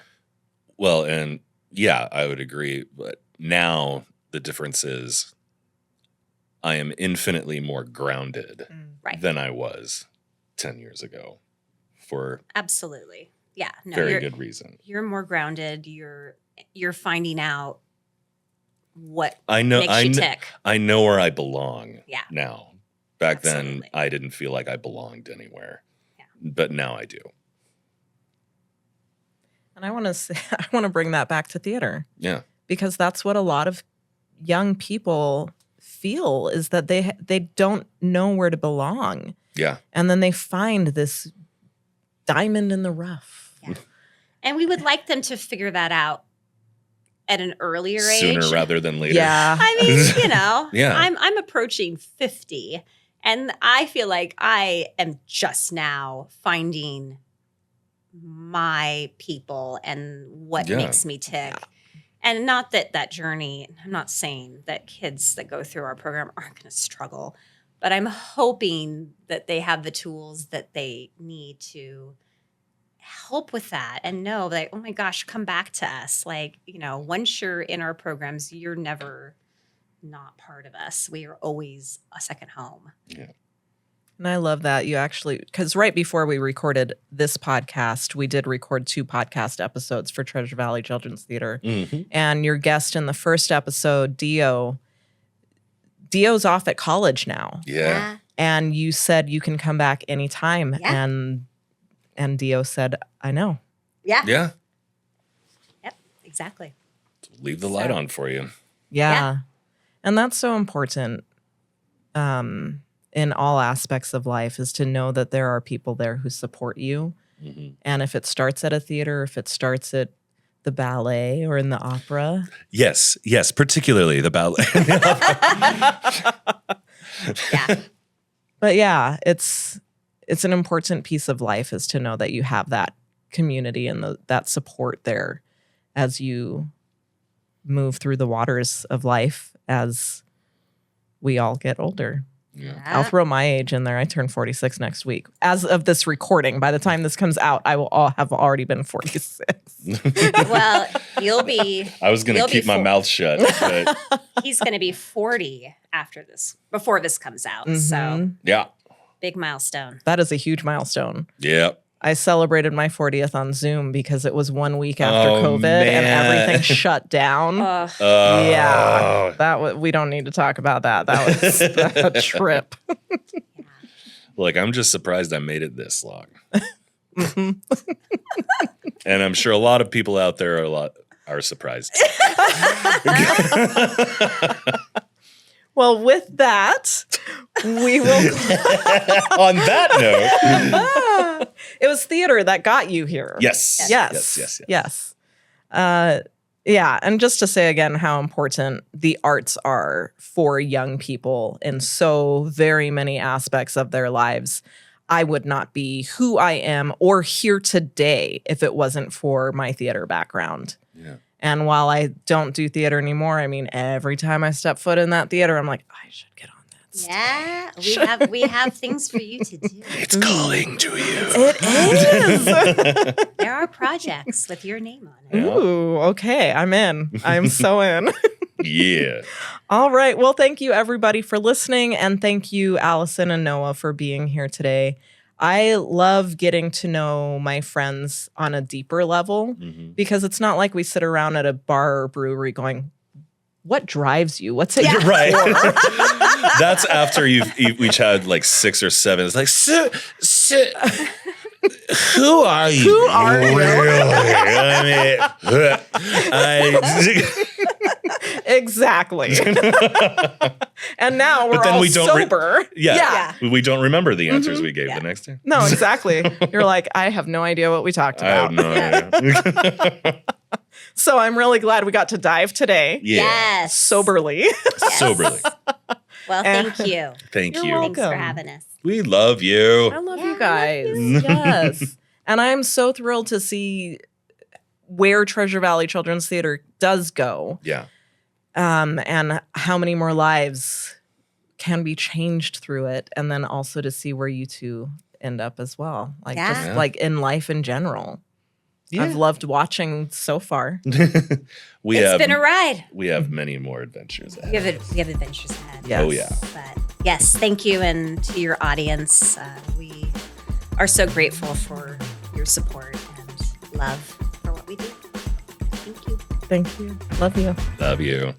well, and yeah, I would agree. But now the difference is I am infinitely more grounded Right. than I was 10 years ago for Absolutely. Yeah. No, very good reason. You're more grounded. You're finding out what I know makes you tick. I know where I belong Yeah. now. Back Absolutely. then I didn't feel like I belonged anywhere. Yeah. But now I do. And I want to bring that back to theater Yeah. because that's what a lot of young people feel is that they don't know where to belong. Yeah. And then they find this diamond in the rough. Yeah. And we would like them to figure that out at an earlier Sooner age. rather than later. Yeah. I mean, you know, Yeah. I'm approaching 50 and I feel like I am just now finding my people and what Yeah. makes me tick. Yeah. And not that journey, I'm not saying that kids that go through our program aren't going to struggle, but I'm hoping that they have the tools that they need to help with that and know that, oh my gosh, come back to us. Like, you know, once you're in our programs, you're never not part of us. We are always a second home. Yeah. And I love that you actually, because right before we recorded this podcast, we did record 2 podcast episodes for Treasure Valley Children's Theater. Mhm. And your guest in the first episode, Dio's off at college now. Yeah. And you said you can come back anytime. Yeah. And Dio said, I know. Yeah. Yeah. Yep. Exactly. Leave the light So- on for you. Yeah. And that's so important in all aspects of life is to know that there are people there who support you. Mhm. And if it starts at a theater, if it starts at the ballet or in the opera. Yes, particularly the ballet. Yeah. But yeah, it's an important piece of life is to know that you have that community and that support there as you move through the waters of life as we all get older. Yeah. I'll throw my age in there. I turn 46 next week. As of this recording, by the time this comes out, I will have already been 46. Well, you'll be. I was going to You'll be keep my full. mouth shut, but He's going to be 40 before this comes out. So Mhm. yeah. big milestone. That is a huge milestone. Yeah. I celebrated my 40th on Zoom because it was 1 week after Oh, COVID and man. everything shut down. Ugh. Yeah. We don't need to talk about that. That was a trip. Like, I'm just surprised I made it this long. Mhm. And I'm sure a lot of people out there are surprised. Well, with that, we will. On that note, It was theater that got you here. yes. Yes. Yeah. And just to say again how important the arts are for young people in so very many aspects of their lives. I would not be who I am or here today if it wasn't for my theater background. Yeah. And while I don't do theater anymore, I mean, every time I step foot in that theater, I'm like, I should get on that stage. Yeah, we have things for you to do. It's calling to you. It is. There are projects with your name on it. Ooh, okay. I'm in. I'm so in. Yeah. All right. Well, thank you everybody for listening. And thank you, Allison and Noah, for being here today. I love getting to know my friends on a deeper level because it's not like we sit around at a bar or brewery going, what drives you? What's it? Yeah. Right. That's after you've each had like 6 or 7. It's like, who are you? Who are you? Really? Exactly. And now we're But then all we don't sober. Yeah. We don't remember the answers we gave the next day. No, exactly. You're like, I have no idea what we talked I about. have no idea. So I'm really glad we got to dive today. Yeah. Yes. Soberly. Soberly. Well, thank you. Thank You're you. welcome. Thanks for having us. We love you. I love Yeah, you I guys. love you. Yes. And I'm so thrilled to see where Treasure Valley Children's Theater does go. Yeah. And how many more lives can be changed through it. And then also to see where you two end up as well. Like just Yeah. like in life in general. Yeah. I've loved watching so far. It's been a ride. We have many more adventures ahead. We have adventures ahead. Yes. Oh, yeah. But yes, thank you. And to your audience, we are so grateful for your support and love for what we do. Thank you. Thank you. Love you. Love you.